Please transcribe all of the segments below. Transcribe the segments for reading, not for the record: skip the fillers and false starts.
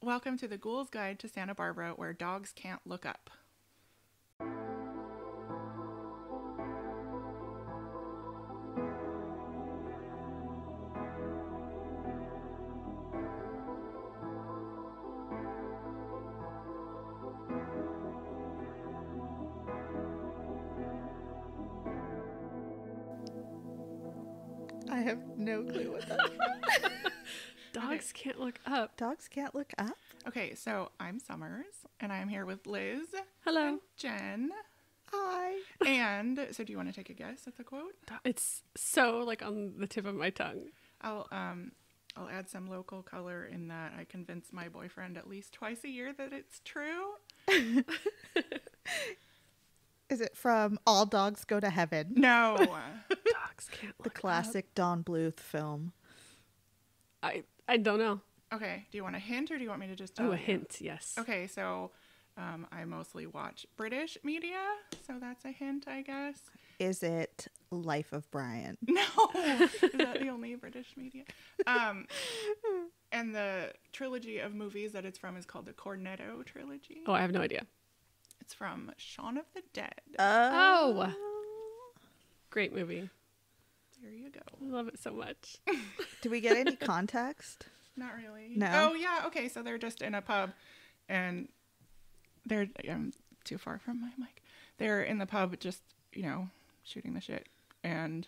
Welcome to the Ghoul's Guide to Santa Barbara, where dogs can't look up. I have no clue what that's from. Dogs can't look up. Dogs can't look up? Okay, so I'm Summers, and I'm here with Liz. Hello. And Jen. Hi. And so do you want to take a guess at the quote? It's so like on the tip of my tongue. I'll add some local color in that I convince my boyfriend at least twice a year that it's true. Is it from All Dogs Go to Heaven? No. Dogs can't look The classic Don Bluth film. up. I don't know. Okay, do you want a hint or do you want me to just tell Oh, you? a hint, yes. Okay, so I mostly watch British media, so that's a hint, I guess. Is it Life of Brian? No, is that the only British media? And the trilogy of movies that it's from is called the Cornetto trilogy. Oh, I have no idea. It's from Shaun of the Dead. Oh. Great movie. There you go. I love it so much. Do we get any context? Not really. No? Oh, yeah, okay, so they're just in a pub, and they're too far from my mic. They're in the pub just, shooting the shit, and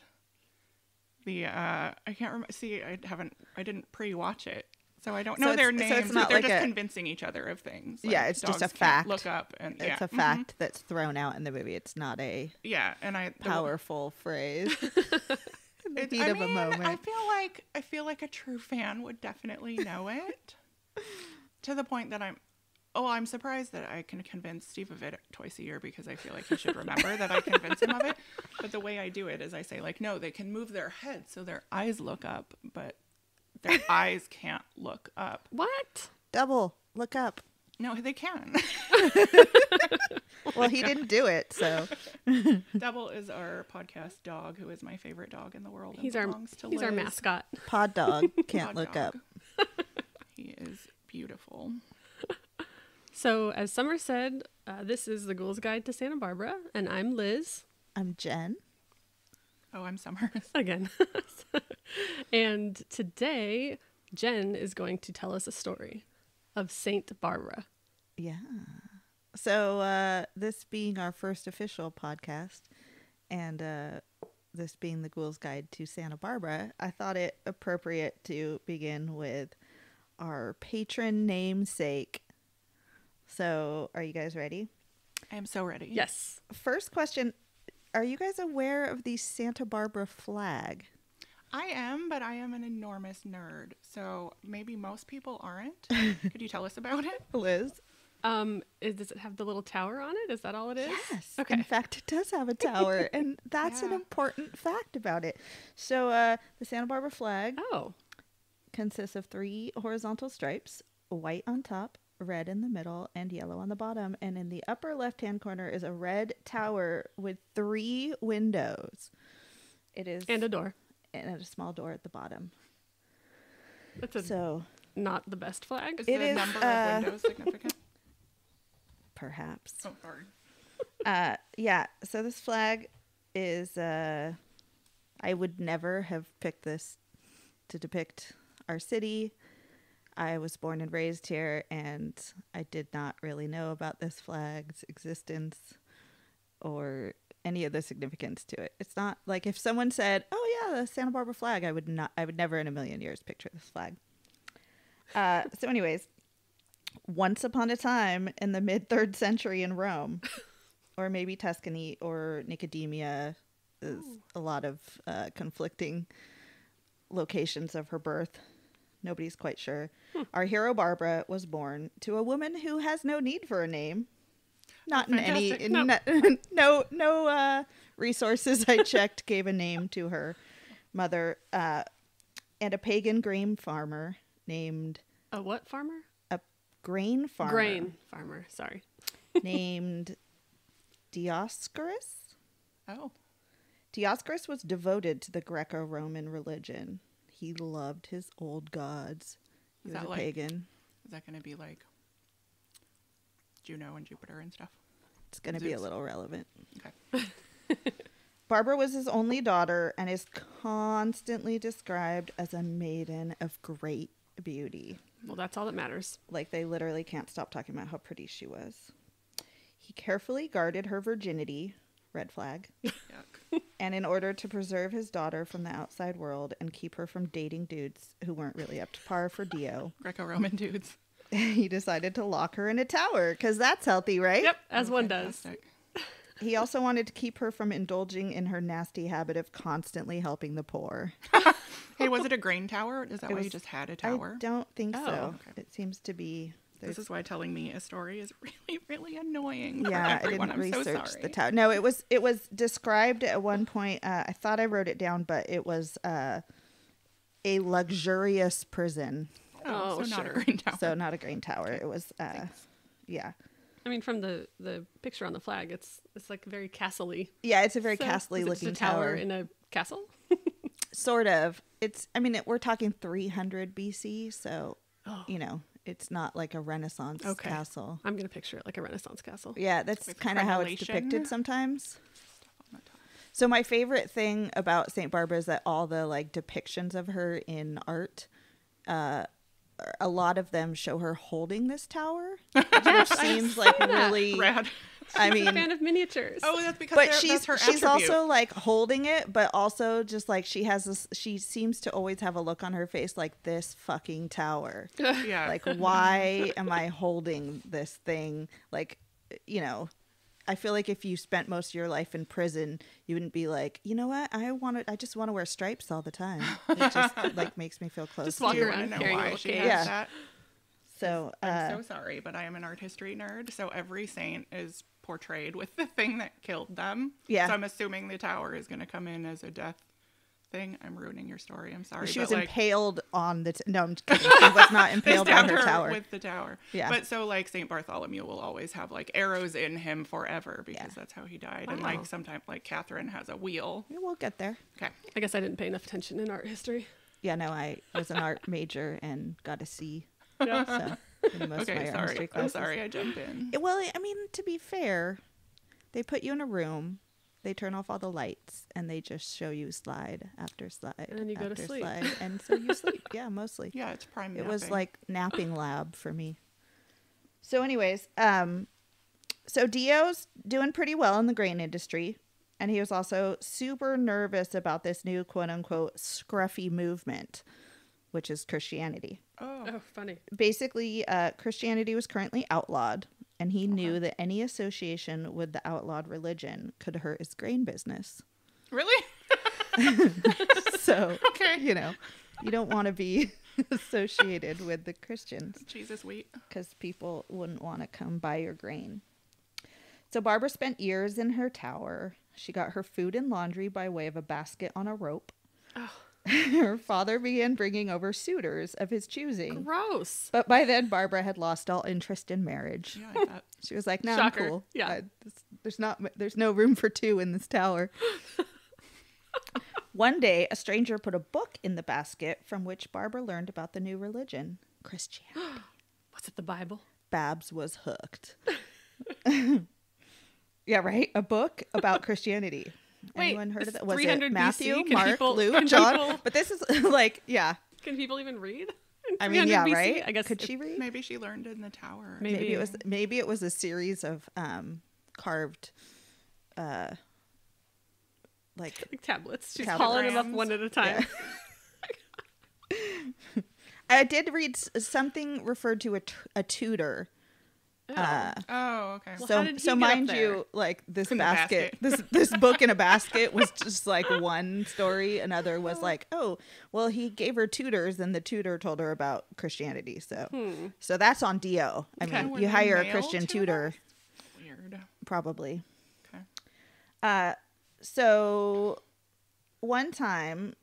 the I can't remember. See, I didn't pre-watch it, so I don't know their names. So it's not but they're like just convincing each other of things. Yeah, it's just dogs a can't fact. Look up, and It's a fact that's thrown out in the movie. It's not a powerful phrase. In the heat of a moment. I feel like a true fan would definitely know it, to the point that I'm surprised that I can convince Steve of it twice a year, because I feel like he should remember that I convince him of it. But the way I do it is I say, like, no, they can move their head so their eyes look up, but their eyes can't look up. What? Double, look up. No, they can. Well, he didn't do it, so. Double is our podcast dog, who is my favorite dog in the world. He's and our belongs to he's our Liz. mascot. Pod dog can't Pod look dog. up. He is beautiful. So, as Summer said, this is the Ghoul's Guide to Santa Barbara, and I'm Liz. I'm Jen. Oh, I'm Summers. Again. And today, Jen is going to tell us a story of Saint Barbara. Yeah. So this being our first official podcast, and this being the Ghoul's Guide to Santa Barbara, I thought it appropriate to begin with our patron namesake. So are you guys ready? I am so ready. Yes. First question, are you guys aware of the Santa Barbara flag? I am, but I am an enormous nerd, so maybe most people aren't. Could you tell us about it? Liz? Does it have the little tower on it? Is that all it is? Yes. Okay. In fact, it does have a tower, and that's an Yeah. important fact about it. So the Santa Barbara flag consists of 3 horizontal stripes, white on top, red in the middle, and yellow on the bottom. And in the upper left-hand corner is a red tower with 3 windows. It is And a door. and a small door at the bottom. That's So not the best flag. Is It the is, number of windows significant? perhaps. Oh, sorry. Yeah, so this flag is I would never have picked this to depict our city. I was born and raised here, and I did not really know about this flag's existence or any of the significance to it. It's not like if someone said, "Oh yeah, the Santa Barbara flag," I would never in a million years picture this flag. So anyways, once upon a time in the mid-3rd century in Rome, or maybe Tuscany or Nicodemia, is a lot of conflicting locations of her birth. Nobody's quite sure. Our hero Barbara was born to a woman who has no need for a name. Not in any Fantastic. no resources I checked gave a name to her mother, and a pagan grain farmer named A what farmer? grain farmer Grain farmer. Sorry. named Dioscorus. Oh, Dioscorus was devoted to the Greco-Roman religion. He loved his old gods. He Is was that a like- pagan. is that going to be like Juno and Jupiter and stuff? It's going to be a little relevant. Okay. Barbara was his only daughter and is constantly described as a maiden of great beauty. Well, that's all that matters. Like, they literally can't stop talking about how pretty she was. He carefully guarded her virginity, red flag, Yuck. and in order to preserve his daughter from the outside world and keep her from dating dudes who weren't really up to par for Dio, Greco-Roman dudes. he decided to lock her in a tower, because that's healthy, right? Yep, as one does. Fantastic. He also wanted to keep her from indulging in her nasty habit of constantly helping the poor. Hey, was it a grain tower? Is that It why was- you just had a tower? I don't think Oh, so. okay. It seems to be... This is why telling me a story is really, really annoying. Yeah, for I everyone. didn't I'm so research sorry. the tower. No, it was described at one point. I thought I wrote it down, but it was a luxurious prison. Oh, Oh, so not a sure. grain tower. So not a grain tower. It was, yeah. I mean, from the picture on the flag, it's like very castle-y. Yeah, it's a very So, castle-y is it just looking a tower tower. in a castle. Sort of. It's, I mean, we're talking 300 BC, so, Oh. you know, it's not like a Renaissance Okay. castle. I'm gonna picture it like a Renaissance castle. Yeah, that's With kind of how it's crenellation. depicted sometimes. On the top. So my favorite thing about Saint Barbara is that all the like depictions of her in art, a lot of them show her holding this tower, which seems like that. really. Rad. I I'm a mean, fan of miniatures. Oh, that's because but that's her she's attribute. also like holding it, but also just like she has this. She seems to always have a look on her face like this fucking tower. Yeah. Like, why am I holding this thing? Like, you know, I feel like if you spent most of your life in prison, you wouldn't be like, you know what? I just want to wear stripes all the time. It just like makes me feel close. Just to walk Do you it. want around to know carrying a why little she cage. has Yeah. that? So, I'm so sorry, but I am an art history nerd, so every saint is portrayed with the thing that killed them. Yeah. So I'm assuming the tower is going to come in as a death thing. I'm ruining your story. I'm sorry. she but was like, impaled on the. No, I'm just kidding. She was not they impaled on stabbed her her tower. with the tower. Yeah. But so like Saint Bartholomew will always have like arrows in him forever because Yeah. that's how he died. And Wow. like sometimes like Catherine has a wheel. Yeah, we'll get there. Okay. I guess I didn't pay enough attention in art history. Yeah, no, I was an art major and got a C. Yeah. So in most of Okay. my art Sorry. history I'm classes. sorry. I jumped in. Well, I mean, to be fair, they put you in a room, they turn off all the lights, and they just show you slide after slide And then you go to after sleep. slide, and so you sleep. Yeah, mostly. Yeah, it's prime. It was napping. like napping lab for me. So, anyways, so Dio's doing pretty well in the grain industry, and he was also super nervous about this new quote unquote scruffy movement, which is Christianity. Oh. Oh, funny. Basically, Christianity was currently outlawed, and he knew that any association with the outlawed religion could hurt his grain business. Really? So, Okay. you know, you don't want to be associated with the Christians Jesus wheat. because people wouldn't want to come buy your grain. So Barbara spent years in her tower. She got her food and laundry by way of a basket on a rope. Oh. Her father began bringing over suitors of his choosing. Gross. But by then, Barbara had lost all interest in marriage. Yeah, I bet. She was like, "No, Shocker. I'm cool. Yeah. There's no room for two in this tower." One day, a stranger put a book in the basket from which Barbara learned about the new religion, Christianity. Was it the Bible? Babs was hooked. Yeah, right. A book about Christianity. Wait, Anyone heard of it's that? Was 300 it BC? Matthew, Can Mark, people- Luke, can John? people- But this is like, yeah. Can people even read? in I mean, 300 yeah, BC? right. I guess Could if- she read? Maybe she learned in the tower. Maybe. Maybe it was a series of carved, like like tablets. She's Tablets. calling them up one at a time. I did read something referred to a tutor. Oh, okay. Well, So how did he so get up mind there? you, like this In the basket, this book in a basket was just like one story. Another was like, oh, well, he gave her tutors, and the tutor told her about Christianity. So that's on Dio. I Okay. mean, Were you they hire a male Christian tutor, Weird. probably. Okay. So one time,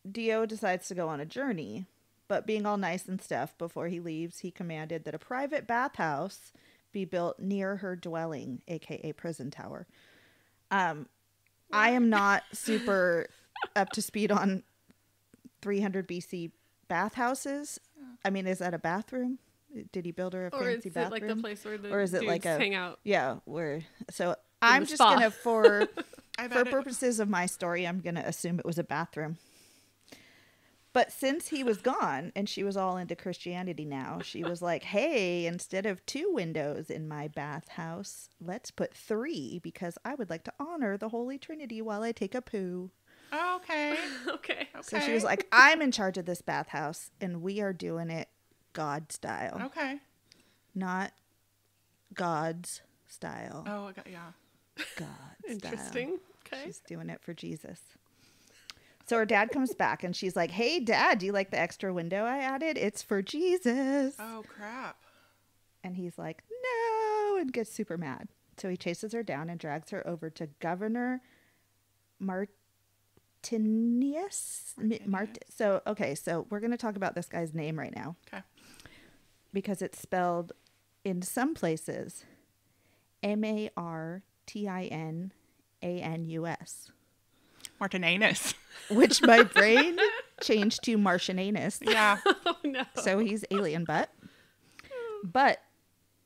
Dio decides to go on a journey, but being all nice and stuff, before he leaves, he commanded that a private bathhouse be built near her dwelling, aka prison tower. I am not super up to speed on 300 BC bathhouses. I mean, is that a bathroom? Did he build her a Or is fancy it bathroom? like the place where the Or is it dudes like a hang out? Yeah, where so I'm the just spa. gonna for I for bet it, purposes of my story, I'm gonna assume it was a bathroom. But since he was gone and she was all into Christianity now, she was like, "Hey, instead of 2 windows in my bathhouse, let's put 3 because I would like to honor the Holy Trinity while I take a poo." okay. Okay. So she was like, "I'm in charge of this bathhouse and we are doing it God style, Okay. not God's style." Oh, yeah. God style. Interesting. Okay. She's doing it for Jesus. So her dad comes back and she's like, "Hey, Dad, do you like the extra window I added? It's for Jesus." Oh, crap. And he's like, "No," and gets super mad. So he chases her down and drags her over to Governor Martinius. So we're going to talk about this guy's name right now. Okay. Because it's spelled in some places Martinanus, Martinanus. which my brain changed to Martiananus. Yeah. Oh no. So he's alien butt. But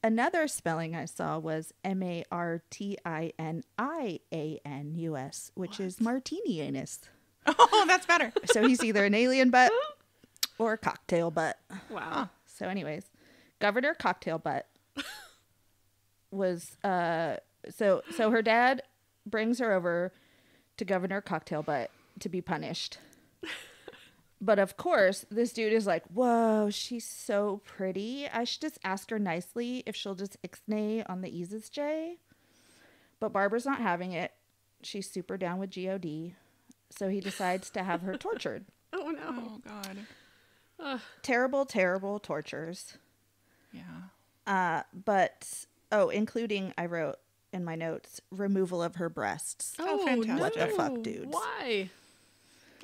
another spelling I saw was Martinianus, which is Martinianus. Oh, that's better. So he's either an alien butt or cocktail butt. Wow. So anyways, Governor Cocktail Butt was so her dad brings her over to Governor Cocktail Butt to be punished. But of course, this dude is like, "Whoa, she's so pretty. I should just ask her nicely if she'll just ixnay on the Eases J." But Barbara's not having it. She's super down with GOD. So he decides to have her tortured. Oh no. Oh, God. Terrible, terrible tortures. Yeah. Including, I wrote in my notes, removal of her breasts. Oh, fantastic. What the fuck, dudes? Why?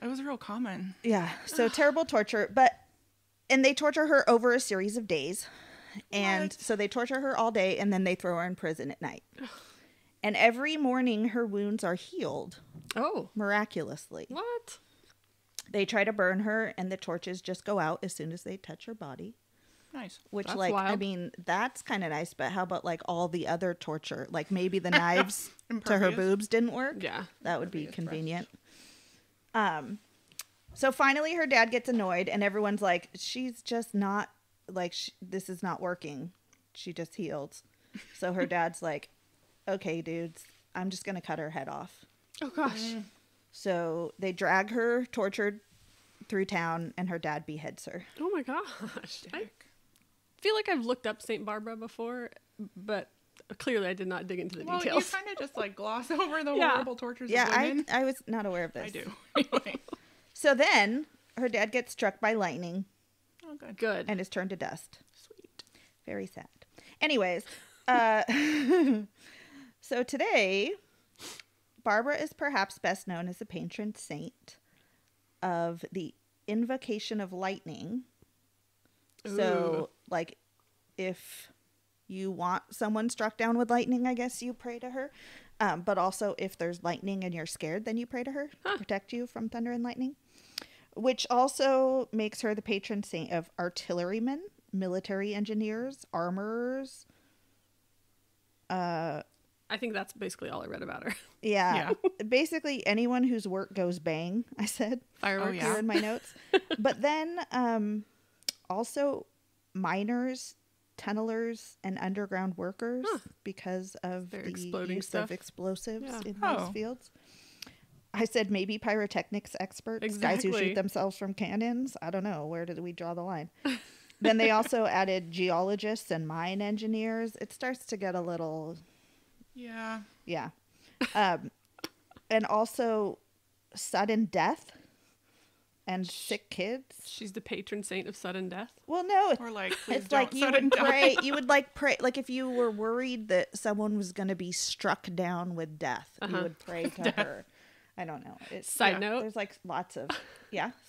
It was real common. Yeah, so terrible torture, and they torture her over a series of days. And What? so they torture her all day and then they throw her in prison at night. And every morning her wounds are healed Oh. miraculously. What? They try to burn her and the torches just go out as soon as they touch her body. Nice. Which, That's I wild. mean, that's kind of nice, but how about like all the other torture? Like maybe the knives to her Impervious. boobs didn't work? Yeah. That would be Impervious convenient. So finally her dad gets annoyed and everyone's like, "She's just not, like, this is not working. She just healed." So her dad's like, "Okay, dudes, I'm just going to cut her head off." Oh gosh. So they drag her, tortured, through town, and her dad beheads her. Oh my gosh. I feel like I've looked up Saint Barbara before, but clearly I did not dig into the Well, details. you kind of just like gloss over the Yeah. horrible tortures Yeah, of women. I was not aware of this. I do. Anyway. So then her dad gets struck by lightning Oh, good. Good. and is turned to dust. Sweet. Very sad. Anyways, so today, Barbara is perhaps best known as the patron saint of the invocation of lightning. So, like, if you want someone struck down with lightning, I guess you pray to her. But also, if there's lightning and you're scared, then you pray to her to protect you from thunder and lightning. Which also makes her the patron saint of artillerymen, military engineers, armorers. I think that's basically all I read about her. Yeah. Basically, anyone whose work goes bang, I said. Fireworks. yeah. Here in my notes. But then also miners, tunnelers, and underground workers because of Their the exploding use stuff. of explosives Yeah. in Oh. those fields. I said maybe pyrotechnics experts, guys who Exactly. shoot themselves from cannons. I don't know. Where did we draw the line? Then they also added geologists and mine engineers. It starts to get a little, Yeah. yeah. And also sudden death and sick kids. She's the patron saint of sudden death. Well, no, Or like, please it's don't like you sudden would death. pray. You would like pray, like if you were worried that someone was going to be struck down with death, you would pray to her. I don't know. Side note. There's like lots of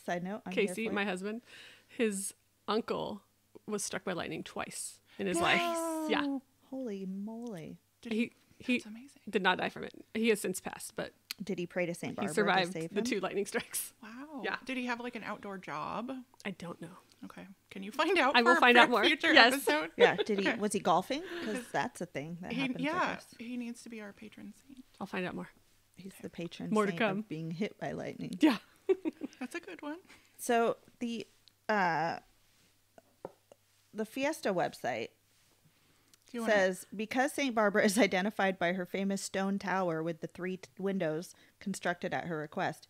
Side note. I'm Casey, here for my it. husband, his uncle was struck by lightning twice in his life. Yeah. Holy moly! Did he He That's amazing. did not die from it. He has since passed, but Did he pray to Saint he Barbara to survived save the him? 2 lightning strikes. Wow. Yeah. Did he have like an outdoor job? I don't know. Okay. Can you find out? I will for find a out more. Future Yes. episode. Yeah. Did he? Okay. Was he golfing? Because that's a thing that happens. I guess. He needs to be our patron saint. I'll find out more. He's the patron More to saint come. of being hit by lightning. Yeah. That's a good one. So the Fiesta website Do you wanna- says, because Saint Barbara is identified by her famous stone tower with the 3 windows constructed at her request,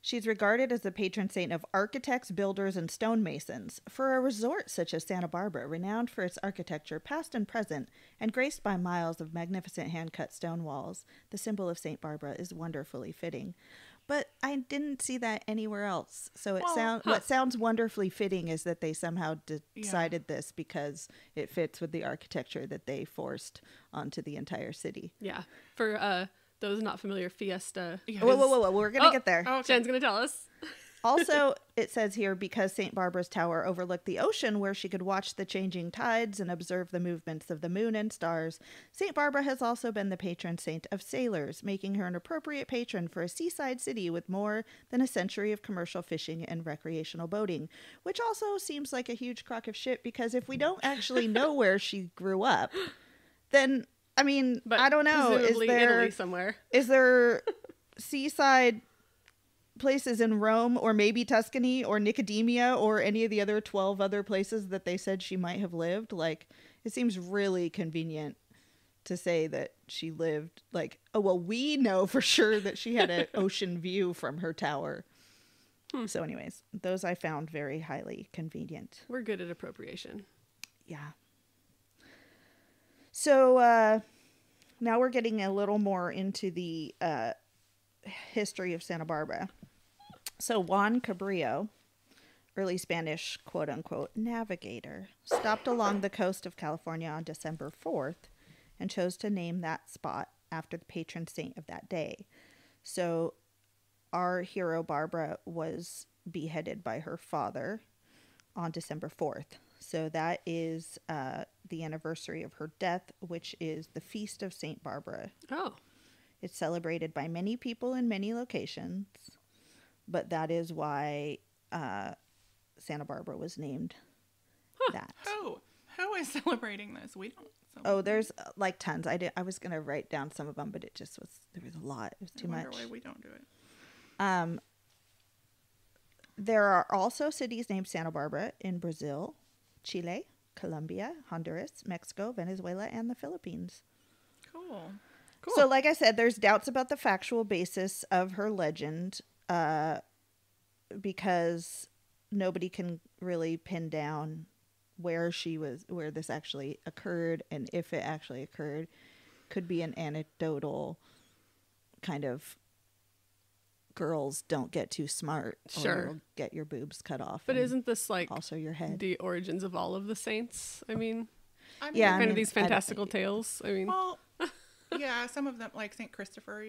she's regarded as the patron saint of architects, builders, and stonemasons. For a resort such as Santa Barbara, renowned for its architecture, past and present, and graced by miles of magnificent hand-cut stone walls, the symbol of Saint Barbara is wonderfully fitting. But I didn't see that anywhere else. So what sounds wonderfully fitting is that they somehow decided this because it fits with the architecture that they forced onto the entire city. Yeah. For those not familiar, Fiesta. Yeah. Whoa. We're going to get there. Oh, okay. Jen's going to tell us. Also, it says here, because St. Barbara's tower overlooked the ocean where she could watch the changing tides and observe the movements of the moon and stars, St. Barbara has also been the patron saint of sailors, making her an appropriate patron for a seaside city with more than a century of commercial fishing and recreational boating, which also seems like a huge crock of shit, because if we don't actually know where she grew up, then, I mean, But I don't know. presumably Italy somewhere. Is there seaside places in Rome or maybe Tuscany or Nicodemia or any of the other 12 other places that they said she might have lived? Like, it seems really convenient to say that she lived, like, oh, well, we know for sure that she had an ocean view from her tower. So anyways, those I found very highly convenient. We're good at appropriation. Yeah. So now we're getting a little more into the history of Santa Barbara. So Juan Cabrillo, early Spanish quote-unquote navigator, stopped along the coast of California on December 4th and chose to name that spot after the patron saint of that day. So our hero Barbara was beheaded by her father on December 4th. So that is the anniversary of her death, which is the Feast of Saint Barbara. Oh. It's celebrated by many people in many locations, but that is why Santa Barbara was named that. Who is celebrating this? We don't. Oh, there's like tons. I was gonna write down some of them, but there was a lot. It was too much. Why we don't do it. There are also cities named Santa Barbara in Brazil, Chile, Colombia, Honduras, Mexico, Venezuela, and the Philippines. Cool. So, like I said, there's doubts about the factual basis of her legend because nobody can really pin down where this actually occurred, and if it actually occurred. Could be an anecdotal kind of girls don't get too smart or Sure. you'll get your boobs cut off. But and isn't this like also your head? the origins of all of the saints? I mean, Yeah, kind of these fantastical I tales. I mean, Well, yeah, some of them, like St. Christopher,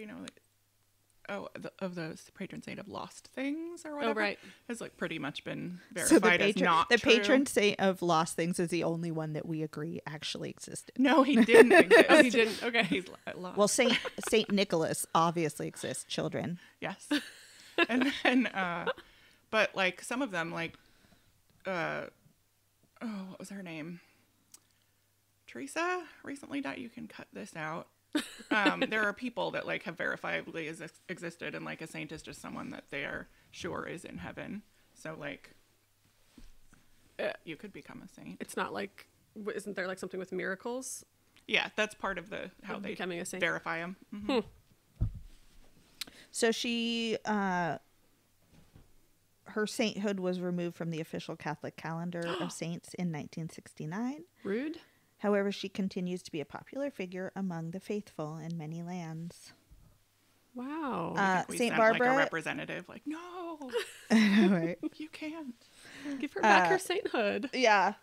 of the patron saint of lost things or whatever, right. has like pretty much been So verified as not the true. patron saint of lost things is the only one that we agree actually existed. No, he didn't exist. oh, he didn't. Okay. He's lost. Well, Saint Nicholas obviously exists, children. Yes. And then, but like some of them, like, what was her name? Teresa recently died. You can cut this out. There are people that like have verifiably existed, and like a saint is just someone that they are sure is in heaven. So like, you could become a saint. It's not like, isn't there like something with miracles? Yeah, that's part of how Of they becoming a saint. verify them. Mm-hmm. So she, her sainthood was removed from the official Catholic calendar of saints in 1969. Rude. However, she continues to be a popular figure among the faithful in many lands. Wow. We Saint sent, Barbara, like a representative, like, no, right? you can't. Give her back her sainthood. Yeah.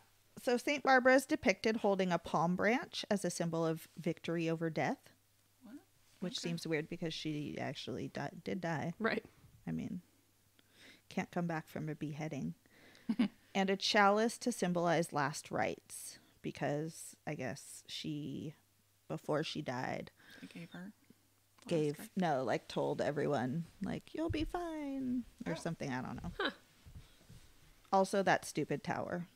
So Saint Barbara is depicted holding a palm branch as a symbol of victory over death, What? which seems weird because she actually did die. Right. I mean, can't come back from a beheading. And a chalice to symbolize last rites, because I guess she before she died, They gave her. Oscar. told everyone, like, you'll be fine, or something. I don't know. Huh. Also, that stupid tower.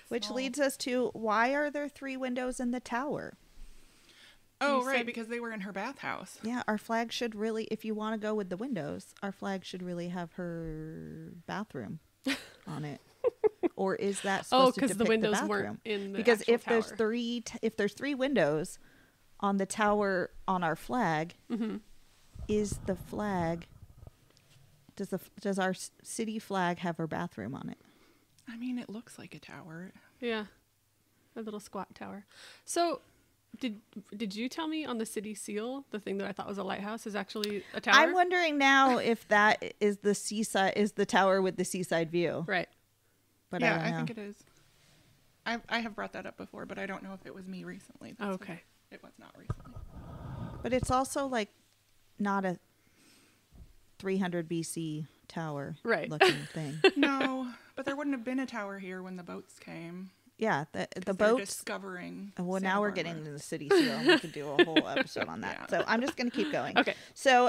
Which small. leads us to, why are there 3 windows in the tower? Oh, You right, said- because they were in her bathhouse. Yeah, our flag should really, if you want to go with the windows, our flag should really have her bathroom on it. Or is that supposed to because depict the windows bathroom? weren't in the Because actual if there's tower. if there's 3 windows on the tower on our flag, Mm-hmm. is the flag, does our city flag have her bathroom on it? I mean, it looks like a tower. Yeah, a little squat tower. So, did you tell me on the city seal the thing that I thought was a lighthouse is actually a tower? I'm wondering now if that is the seaside, is the tower with the seaside view. Right. But yeah, I don't know. think it is. I have brought that up before, but I don't know if it was me recently. That's Okay. what- It was not recently. But it's also like not a 300 BC tower Right. looking thing. No, but there wouldn't have been a tower here when the boats came. Yeah, the 'Cause they're boats. discovering. Well, Santa now we're Barbara. getting into the city seal. We could do a whole episode on that. Yeah. So I'm just going to keep going. Okay. So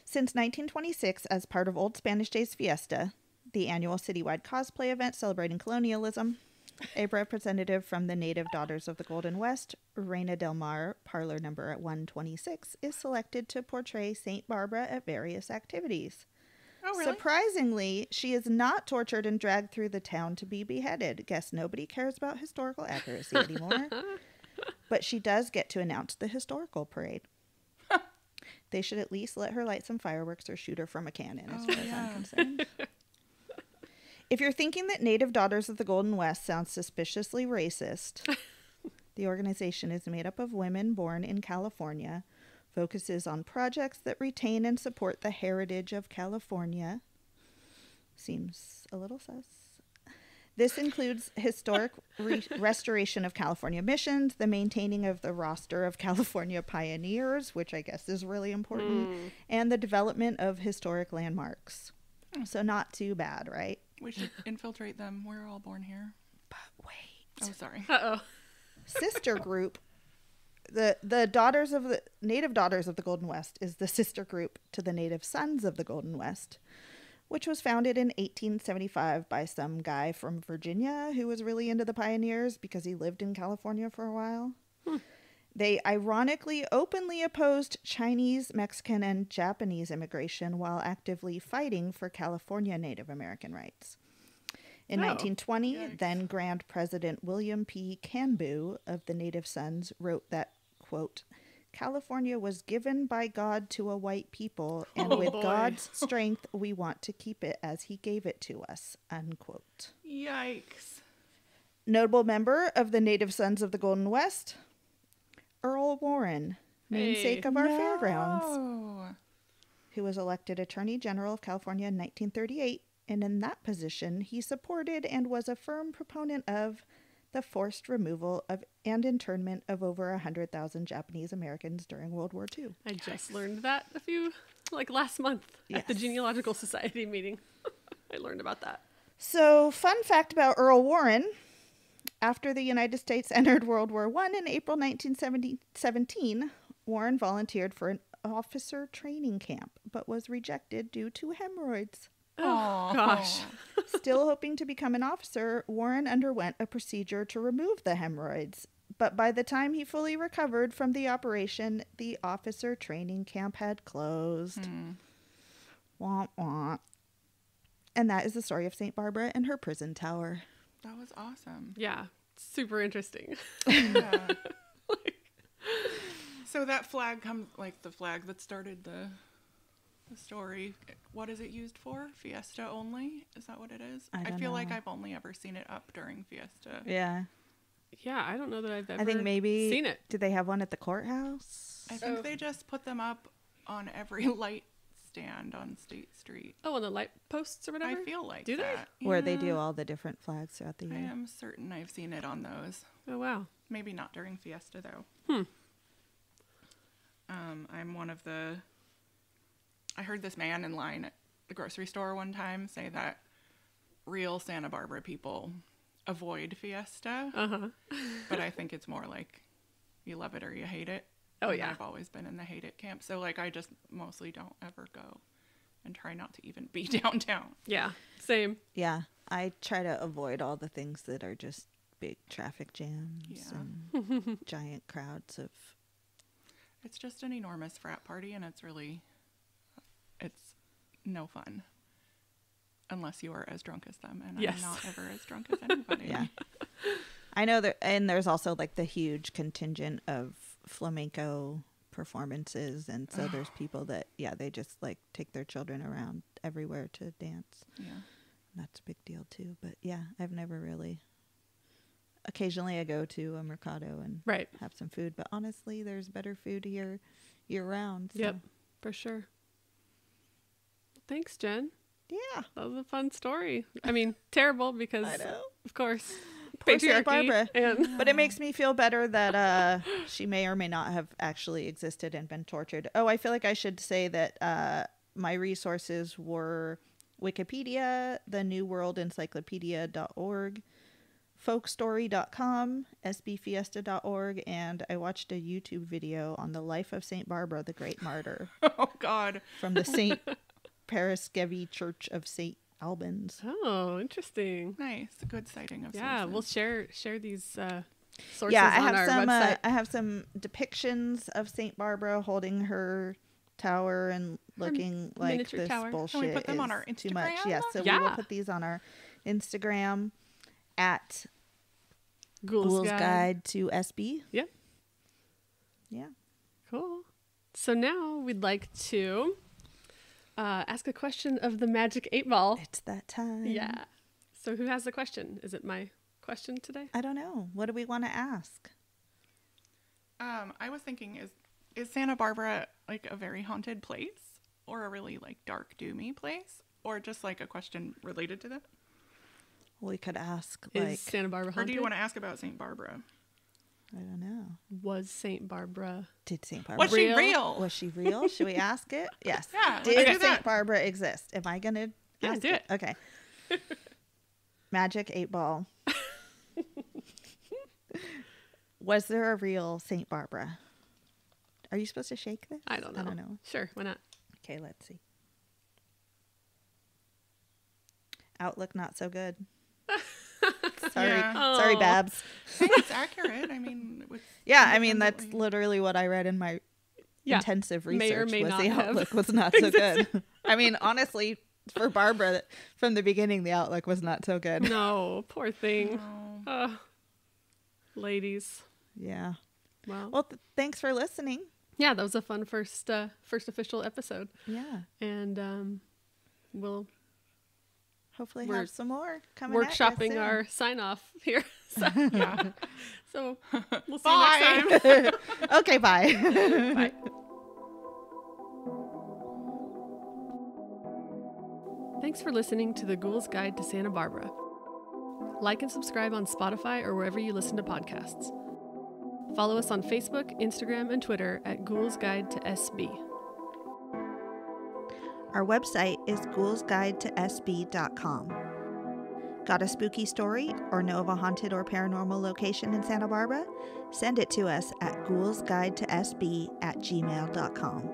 since 1926, as part of Old Spanish Days Fiesta, the annual citywide cosplay event celebrating colonialism, a representative from the native Daughters of the Golden West, Reina del Mar, parlor number at 126, is selected to portray Saint Barbara at various activities. Oh, really? Surprisingly, she is not tortured and dragged through the town to be beheaded. Guess nobody cares about historical accuracy anymore. But she does get to announce the historical parade. They should at least let her light some fireworks or shoot her from a cannon, as Oh, far as yeah. I'm concerned. If you're thinking that Native Daughters of the Golden West sounds suspiciously racist, the organization is made up of women born in California, focuses on projects that retain and support the heritage of California. Seems a little sus. This includes historic restoration of California missions, the maintaining of the roster of California pioneers, which I guess is really important, and the development of historic landmarks. So not too bad, right? We should infiltrate them. We're all born here. But wait. Oh, sorry. Uh-oh. Sister group, the daughters of the Native Daughters of the Golden West is the sister group to the Native Sons of the Golden West, which was founded in 1875 by some guy from Virginia who was really into the pioneers because he lived in California for a while. They ironically openly opposed Chinese, Mexican, and Japanese immigration while actively fighting for California Native American rights. In Oh, 1920, yikes. then Grand President William P. Canbu of the Native Sons wrote that, quote, California was given by God to a white people, and Oh, with boy. God's strength, we want to keep it as he gave it to us, unquote. Yikes. Notable member of the Native Sons of the Golden West, Earl Warren, namesake Hey. of our fairgrounds, No. who was elected Attorney General of California in 1938, and in that position he supported and was a firm proponent of the forced removal of and internment of over 100,000 Japanese Americans during World War II. I just learned that last month at the Yes. Genealogical Society meeting. I learned about that. So, fun fact about Earl Warren. After the United States entered World War I in April 1917, Warren volunteered for an officer training camp, but was rejected due to hemorrhoids. Oh, gosh. Still hoping to become an officer, Warren underwent a procedure to remove the hemorrhoids. But by the time he fully recovered from the operation, the officer training camp had closed. Wah, wah. And that is the story of Saint Barbara and her prison tower. That was awesome. Yeah, super interesting. Yeah. So that flag comes, like the flag that started the story. What is it used for? Fiesta only? Is that what it is? I don't feel like know. I've only ever seen it up during Fiesta. Yeah. Yeah, I don't know that I've ever I think maybe. seen it. Did they have one at the courthouse? I think Oh. they just put them up on every light stand on State Street. Oh, on the light posts or whatever? I feel like Do they? that. Where they Yeah. do all the different flags throughout the I year. am certain I've seen it on those. Oh, wow. Maybe not during Fiesta though. I'm one of the. I heard this man in line at the grocery store one time say that real Santa Barbara people avoid Fiesta, but I think it's more like you love it or you hate it. Oh, And yeah. I've always been in the hate it camp. So, like, I just mostly don't ever go and try not to even be downtown. Yeah, same. Yeah, I try to avoid all the things that are just big traffic jams Yeah. and giant crowds of. It's just an enormous frat party, and it's no fun. Unless you are as drunk as them, and Yes. I'm not ever as drunk as anybody. Yeah. I know that, and there's also like the huge contingent of flamenco performances, and so there's people that, yeah, they just like take their children around everywhere to dance. Yeah. That's a big deal too. But yeah, I've never really. Occasionally, I go to a mercado and Right. have some food, but honestly, there's better food here year round. So. Yep, for sure. Thanks, Jen. Yeah. That was a fun story. I mean, terrible because, I know. of course, Poor patriarchy. Saint Barbara. And But it makes me feel better that she may or may not have actually existed and been tortured. Oh, I feel like I should say that my resources were Wikipedia, the New World Encyclopedia.org, folkstory.com, sbfiesta.org, and I watched a YouTube video on the life of Saint Barbara, the Great Martyr, Oh, God. from the St. Paraskevi Church of St. Albans. oh, interesting. Nice. Good sighting of Yeah, we'll sources. share these sources Yeah, on our website. I have some depictions of Saint Barbara holding her tower and looking like miniature this tower. bullshit Can we put them on is our too much. Instagram? Yes, so we will Yeah. put these on our Instagram at Ghoul's Ghoul's Guide to SB. Yep. Yeah. Cool. So now we'd like to ask a question of the Magic 8-Ball. It's that time. Yeah. So who has the question? Is it my question today? I don't know. What do we want to ask? I was thinking, is Santa Barbara like a very haunted place, or a really like dark, doomy place, or just like a question related to that? We could ask, Is like, Santa Barbara Or haunted? do you want to ask about Saint Barbara? I don't know. Was Saint Barbara? Did Saint Barbara Was she Real? real? Was she real? Should we ask it? Yes. Yeah, Did let's do Saint that. Barbara exist? Am I gonna Yeah, ask do it. Okay. Magic 8-Ball. Was there a real Saint Barbara? Are you supposed to shake this? I don't know. I don't know. Sure, why not? Okay, let's see. Outlook not so good. Sorry, Yeah. sorry, Aw. Babs. Hey, it's accurate. I mean, with Yeah, I mean that's independently- literally what I read in my Yeah. intensive research. May or may was not the have outlook was not so good. I mean, honestly, for Barbara, from the beginning, the outlook was not so good. No, poor thing. Oh, Ladies. Yeah. Well, Thanks for listening. yeah, that was a fun first official episode. Yeah. And we'll Hopefully We're have some more coming at ya workshopping soon. our sign off here. So, yeah. so we'll see Bye. you next time. Okay, bye. Bye. Thanks for listening to the Ghoul's Guide to Santa Barbara. Like and subscribe on Spotify or wherever you listen to podcasts. Follow us on Facebook, Instagram, and Twitter at Ghoul's Guide to SB. Our website is ghoulsguidetosb.com. Got a spooky story or know of a haunted or paranormal location in Santa Barbara? Send it to us at ghoulsguidetosb@gmail.com.